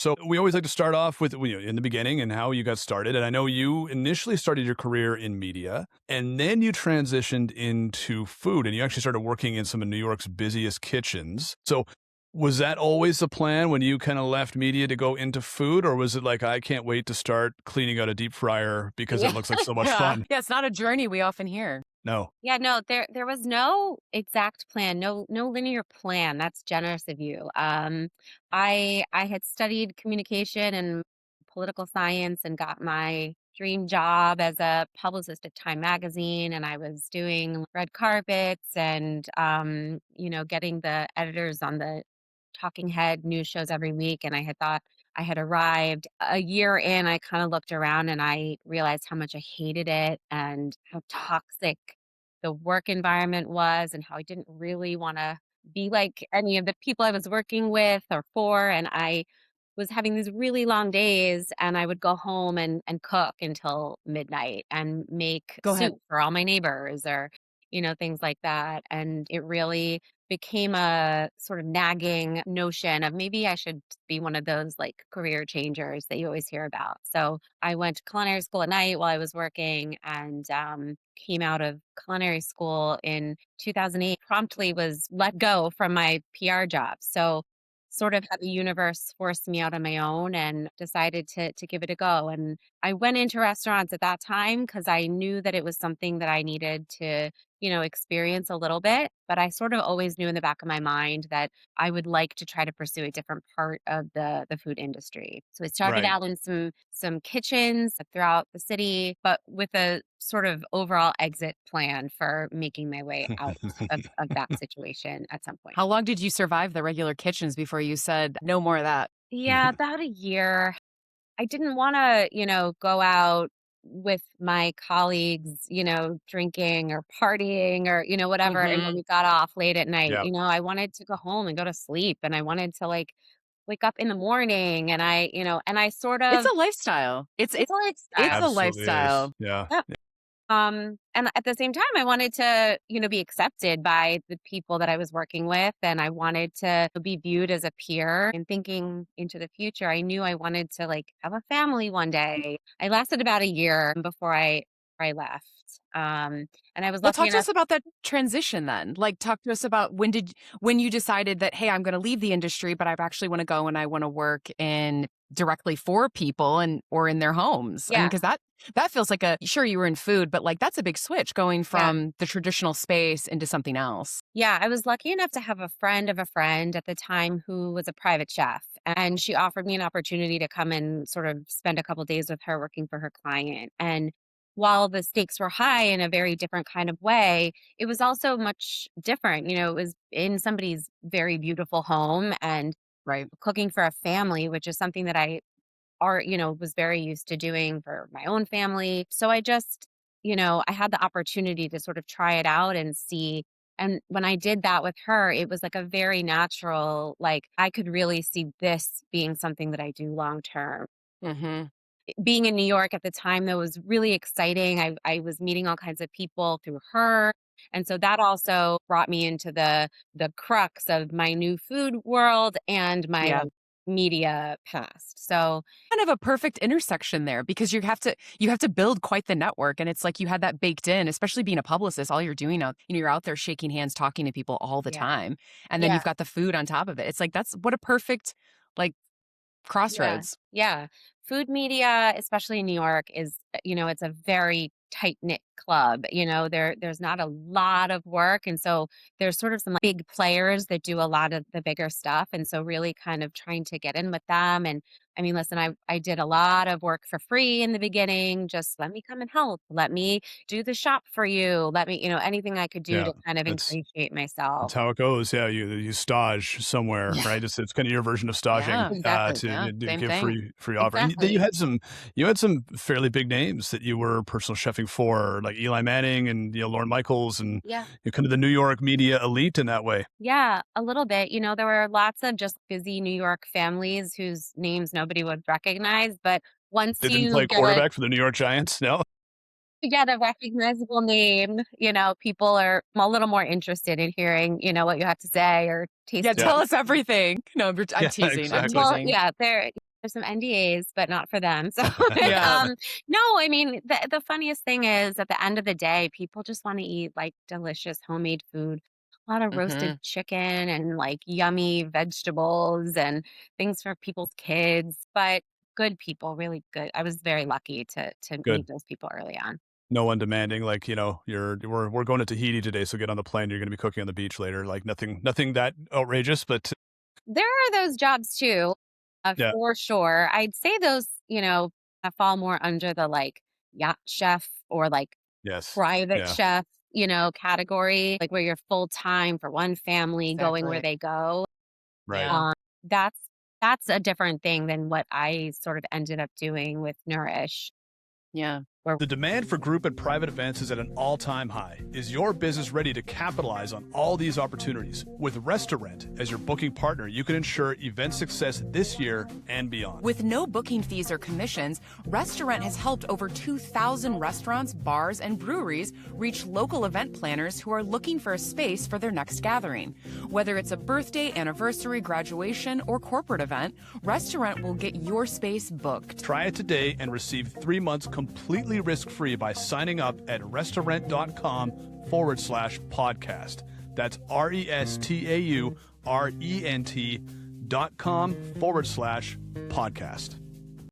So we always like to start off with in the beginning and how you got started. And I know you initially started your career in media and then you transitioned into food and you actually started working in some of New York's busiest kitchens. So was that always the plan when you kind of left media to go into food, or was it like, I can't wait to start cleaning out a deep fryer because Yeah. it looks like so much Yeah. fun? Yeah, it's not a journey we often hear. No. Yeah, no, there was no exact plan, no linear plan. That's generous of you. I had studied communication and political science and got my dream job as a publicist at Time Magazine, and I was doing red carpets and getting the editors on the talking head news shows every week. And I had thought I had arrived. A year in, I kind of looked around and I realized how much I hated it and how toxic the work environment was and how I didn't really want to be like any of the people I was working with or for. And I was having these really long days and I would go home and cook until midnight and make Go ahead. soup for all my neighbors or, things like that. And it really became a sort of nagging notion of maybe I should be one of those like career changers that you always hear about. So I went to culinary school at night while I was working and came out of culinary school in 2008, promptly was let go from my PR job. So sort of had the universe force me out on my own and decided to give it a go. And I went into restaurants at that time because I knew that it was something that I needed to, experience a little bit. But I sort of always knew in the back of my mind that I would like to try to pursue a different part of the food industry. So I started Right. out in some kitchens throughout the city, but with a sort of overall exit plan for making my way out of that situation at some point. How long did you survive the regular kitchens before you said, no more of that? Yeah, about a year. I didn't wanna, go out with my colleagues, drinking or partying or, whatever, and when Hmm. we got off late at night, Yeah. I wanted to go home and go to sleep, and I wanted to, like, wake up in the morning, and I sort It's of a lifestyle. it's a It's lifestyle. a Absolutely is. lifestyle. Yeah. Yep. And at the same time, I wanted to, be accepted by the people that I was working with, and I wanted to be viewed as a peer. And thinking into the future, I knew I wanted to like have a family one day. I lasted about a year before I left. And I was Well, lucky talk to enough. us about that transition then. Like, talk to us about when you decided that, hey, I'm going to leave the industry, but I actually want to go and I want to work in directly for people and or in their homes. I mean, Yeah, because that feels like sure you were in food, but like that's a big switch going yeah. from the traditional space into something else. Yeah, I was lucky enough to have a friend of a friend at the time who was a private chef, and she offered me an opportunity to come and sort of spend a couple days with her working for her client. And while the stakes were high in a very different kind of way, it was also much different. It was in somebody's very beautiful home and Right. cooking for a family, which is something that was very used to doing for my own family. So I just, I had the opportunity to sort of try it out and see. And when I did that with her, it was like a very natural, like I could really see this being something that I do long term. Hmm. Being in New York at the time, that was really exciting. I was meeting all kinds of people through her. And so that also brought me into the crux of my new food world and my Yeah. media past. So Kind of a perfect intersection there because you have to build quite the network, and it's like you had that baked in, especially being a publicist. All you're doing out, you're out there shaking hands, talking to people all the yeah. time, and then Yeah. you've got the food on top of it. It's like that's what a perfect like Yeah. crossroads. Yeah. Food media, especially in New York, is, it's a very tight-knit club. There's not a lot of work. And so there's sort of some like, big players that do a lot of the bigger stuff. And so really kind of trying to get in with them. And I mean, listen, I did a lot of work for free in the beginning. Just let me come and help. Let me do the shop for you. Let me, anything I could do Yeah. to kind of That's ingratiate That's myself. how it goes. Yeah, you stage somewhere, Yeah. right? It's kind of your version of staging Yeah. Exactly. to Yeah. to Same give thing. free offer. And then Exactly. you had some fairly big names that you were personal chefing for, like Eli Manning and Lauren Michaels, and Yeah. you're kind of the New York media elite in that way. Yeah, a little bit. There were lots of just busy New York families whose names nobody would recognize, but once They didn't you play quarterback for the New York Giants. No. get a recognizable name, people are a little more interested in hearing, what you have to say or Yeah. tasting. Yeah. Tell us everything. No, I'm Yeah. teasing. I'm Exactly. Well, teasing. yeah, there There's some NDAs, but not for them. So, Yeah. no, I mean, the funniest thing is at the end of the day, people just want to eat like delicious homemade food. A lot of Hmm. roasted chicken and like yummy vegetables and things for people's kids, but good people, really good. I was very lucky to Good. meet those people early on. No one demanding like, we're going to Tahiti today, so get on the plane. You're going to be cooking on the beach later. Like nothing that outrageous, but There are those jobs too, yeah, for sure. I'd say those, fall more under the like yacht chef or like yes, private yeah, chef, category, like where you're full time for one family going where Exactly. they go. right. Yeah. Um, that's that's a different thing than what I sort of ended up doing with Nourish. Yeah. Where The demand for group and private events is at an all-time high. Is your business ready to capitalize on all these opportunities? With Restaurant as your booking partner, you can ensure event success this year and beyond. With no booking fees or commissions, Restaurant has helped over 2,000 restaurants, bars, and breweries reach local event planners who are looking for a space for their next gathering. Whether it's a birthday, anniversary, graduation, or corporate event, Restaurant will get your space booked. Try it today and receive 3 months completely risk-free by signing up at restaurant.com/podcast. That's restaurent.com/podcast.